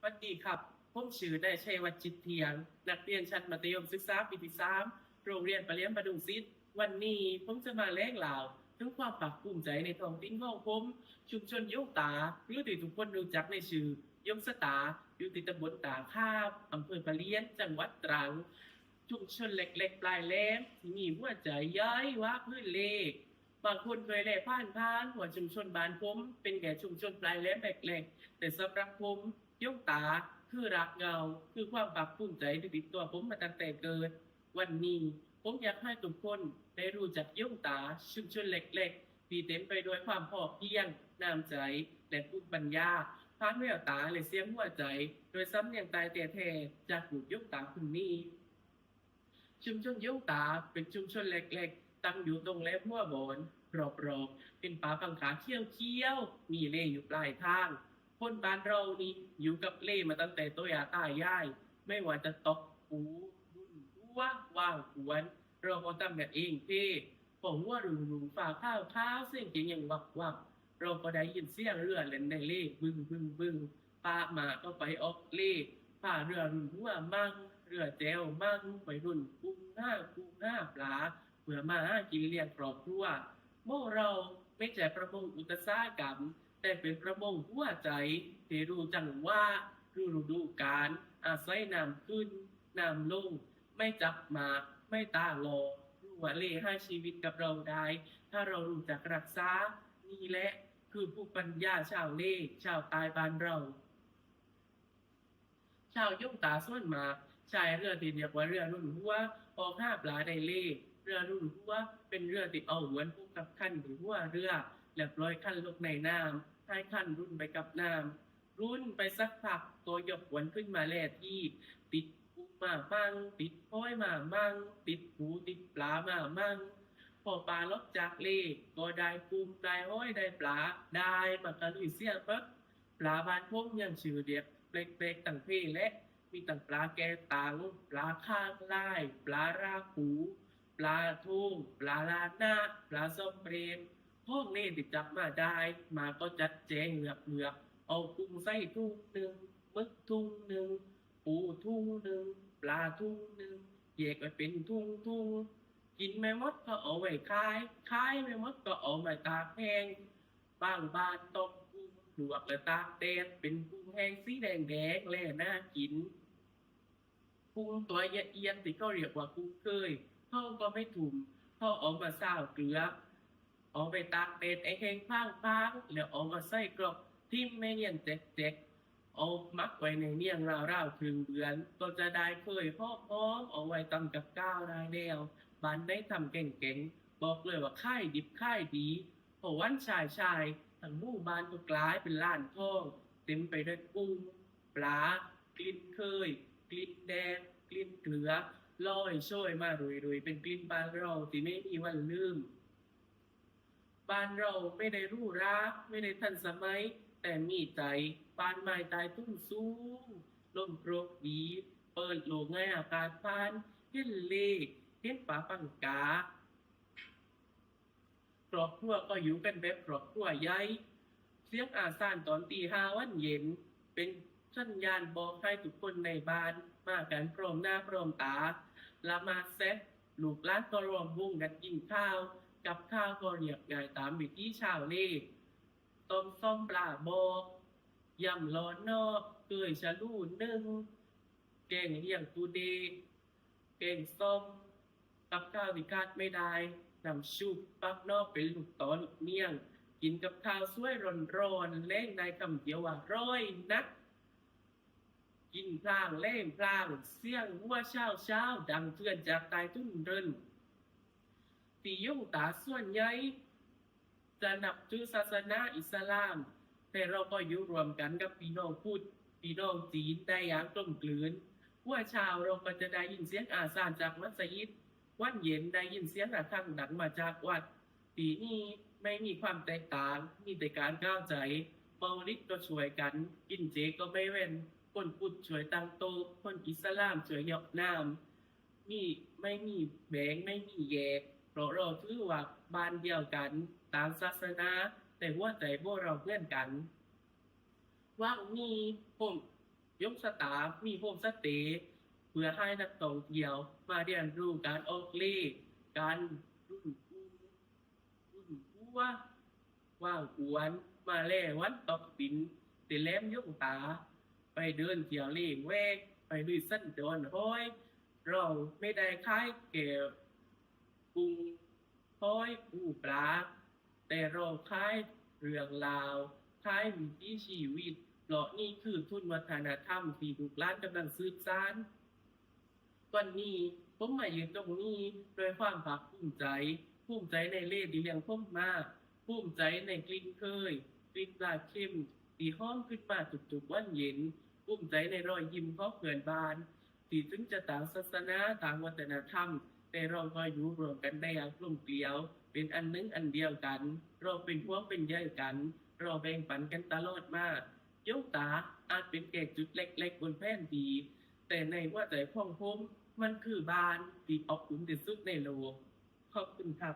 วัสดีครับผมชื่อนายชัยวัฒน์จิตเทียงนักเรียนชั้นมัธยมศึกษาปีที่3โรงเรียนประเลียนบดุงศิษย์วันนี้ผมจะมาแลกเหล่าถึงความภาคภูมิใจในท้องถิ่นของผมชุมชนยงตาหรือที่ทุกคนรู้จักในชื่อยงสตาอยู่ที่ตำบลตาข้ามอำเภอประเลียนจังหวัดตรังชุมชนเล็กๆปลายแหลมที่มีหัวใจย้อยว่าพื้นเลขบางคนเคยแลผ่านหัวชุมชนบ้านผมเป็นแก่ชุมชนปลายแหลมแหลกๆแต่สำหรับผมยงตาคือรักเงาคือความภาคภูมิใจที่ติดตัวผมมาตั้งแต่เกิดวันนี้ผมอยากให้ทุกคนได้รู้จักยงตาชุมชนเล็กๆที่เต็มไปด้วยความพอเพียงน้ำใจและภูมิปัญญาผ่านแววตาและเสียงหัวใจโดยซ้ำเนียงตายแต่แท้จากหนุดยงตาคนนี้ ชุมชนยงตาเป็นชุมชนเล็กๆตั้งอยู่ตรงแหลมหัวโบนรอบๆเป็นป่าปังขาเขี้ยวๆมีเล่อยู่ปลายทางคนบ้านเรานี่อยู่กับเล่มาตั้งแต่ตัวยาตายายไม่ว่าจะตกปูรุ่นหัวว่างหวนเราก็ทำกันเองเพ่ผมว่ารุงฝ่าข้าวเสียงเกียงอย่างวักเราก็ได้ยินเสียงเรือเล่นในเล่บึงปลามาก็ไปออกเล่ผ่าเรือรุ่นหัวมั่ง เรือแจวมั่งไปรุ่นกุ้งห้าปลาเพื่อมากินเลี้ยงครอบครัวโม่เราไม่ใช่ประมงอุตสาหกรรมแต่เป็นประมงหัวใจที่รู้จังว่าฤดูกาลอาศัยน้ำขึ้นน้ำลงไม่จับหมากไม่ตาโลรู้ว่าเล่ให้ชีวิตกับเราได้ถ้าเรารู้จักรักษานี่แหละคือผู้ปัญญาชาวเล่ชาวตายบ้านเรา ชาวยงตาส่วนมากใช้เรือที่เรียกว่าเรือรุ่นหัวออกห้าปลาได้เล่เรือรุ่นหัวเป็นเรือติดเอาหวนผู้กับขั้นหรือหัวเรือแล้วปล่อยขั้นลงในน้ำให้ขั้นรุ่นไปกับน้ำรุ่นไปสักพักตัวยกหวนขึ้นมาแล่ที่ติดปูมามั่งติดห้อยมามั่งติดหูติดปลามามั่งพอปลาลบจากเล่ก็ได้ปูได้ห้อยได้ปลาได้มากระลุยเสียปั๊บ ปลาบานพวกยังชื่อเดียกเปลกๆต่างเพและมีต่างปลาแกตังปลาข้างไล่ปลาราหูปลาทุ่งปลาลาหน้าปลาส้มเปรมพวกนี้ติดจับมาได้มาก็จัดแจงเหลือกเอากุ้งใส่ทุ่งหนึ่งมึกทุ่งหนึ่งปูทุ่งหนึ่งปลาทุ่งหนึ่งแยกไปเป็นทุ่งกินไม่หมดก็เอาไว้ขายไม่หมดก็เอามาตากแห้งบางบ้านตก ลวกและตากแดดเป็นกุ้งแห้งสีแดงแล่น่ากินกุ้งตัวเอียดๆที่เขาเรียกว่ากุ้งเคยเขาก็ไม่ถุ่มเขาเอามาซาวเกลือเอาไปตากแดดไอ้แห้งพางแล้วเอามาใส่กรอกทิ่มไม่เนียนแจกเอามักไว้ในเนียงราวๆถึงเดือนก็จะได้เคยพอกเอาไว้ตำกับก้าวได้แล้วบ้านได้ทำเก่งๆบอกเลยว่าค่ายดิบค่ายดีเพราะวันชาย ทั้งหมู่บ้านก็กลายเป็นล้านทองเต็มไปด้วยกุ้งปลากลิ่นเคยกลิ่นแดงกลิ่นเกลือลอยโชยมารุยเป็นกลิ่นบ้านเราที่ไม่มีวันลืมบ้านเราไม่ได้รู้รักไม่ได้ทันสมัยแต่มีใจบ้านไม้ตายตุ้มสูงลมโกรกดีเปิดโลกง่ายอากาศพานเห็นเลขเห็นป่าปังกา ครอบครัวก็อยู่เป็นแบบครอบครัวใหญ่เสียงอาสานตอนตี 5วันเย็นเป็นสัญญาณบอกให้ทุกคนในบ้านมากันพร้อมหน้าพร้อมตาละมาเซ็ตลูกหลานก็รวมวงกันกินข้าวกับข้าวก็เรียบง่ายตามวิถีชาวเล่ต้มส้มปลาบอกยำล้อนนอกเกยชะลูนึ่งแกงเลียงตูเดแกงส้มกับข้าวที่ขาดไม่ได้นำชุบปักนอกเป็นลูกตอนเมี่ยงกินกับข้าวสวยร้อนๆแล้งในคำเดียวว่าร้อยนักกินพลางเล่มพลางเสียงหัวเช้าดังเพื่อนจากตายตุ้นเรินตียุ่งตาส่วนใหญ่จะนับถือศาสนาอิสลามแต่เราก็อยู่รวมกันกับพี่น้องพุทธพี่น้องจีนได้อย่างกลมกลืนหัวเช้าเราก็จะได้ยินเสียงอาซานจากมัสยิด วันเย็นได้ยินเสียงระฆังดังมาจากวัดปีนี้ไม่มีความแตกต่างมีแต่การก้าวใจเมาลิดก็ช่วยกันกินเจก็ไม่เว้นคนพุทธช่วยตั้งโตะคนอิสลามช่วยยกน้ำมีไม่มีแบ่งไม่มีแยกเพราะเราถือว่าบ้านเดียวกันตามศาสนาแต่หัวใจพวกเราเพื่อนกันว่างนี้ผม ยกสตาฟมีโฮมสเตย์เพื่อให้นักท่องเที่ยวมาเรียนรู้การออกเลขการรุ่นผู้ว่าว่างอวนมาแล่วันตอกปินเตแลมยกตาไปเดินเที่ยวเลงแวกไปลุยสั้นดอนห้อยเราไม่ได้ค่ายเก็บกุ้งห้อยปูปลาแต่เราค่ายเรื่องราวค่ายวิถีชีวิตเพราะนี่คือทุนวัฒนธรรมที่ลูกหลานกำลังสืบสาน วันนี้ผมมายืนตรงนี้ด้วยความภาคภูมิใจในเล่ห์ที่เลี้ยงผมมาภูมิใจในกลิ่นเคยกลิ่นปลาเค็มที่หอมขึ้นมาทุกๆวันเย็นภูมิใจในรอยยิ้มของเพื่อนบ้านที่ถึงจะต่างศาสนาต่างวัฒนธรรมแต่เราก็อยู่รวมกันได้อย่างกลมเกลียวเป็นอันหนึงอันเดียวกันเราเป็นพวกเป็นใยกัน เราแบ่งปันกันตลอดมากยกตาอาจเป็นแค่จุดเล็กๆบนแผ่นดี แต่ในหัวใจของผมมันคือบ้านที่อบอุ่นที่สุดในโลกขอบคุณครับ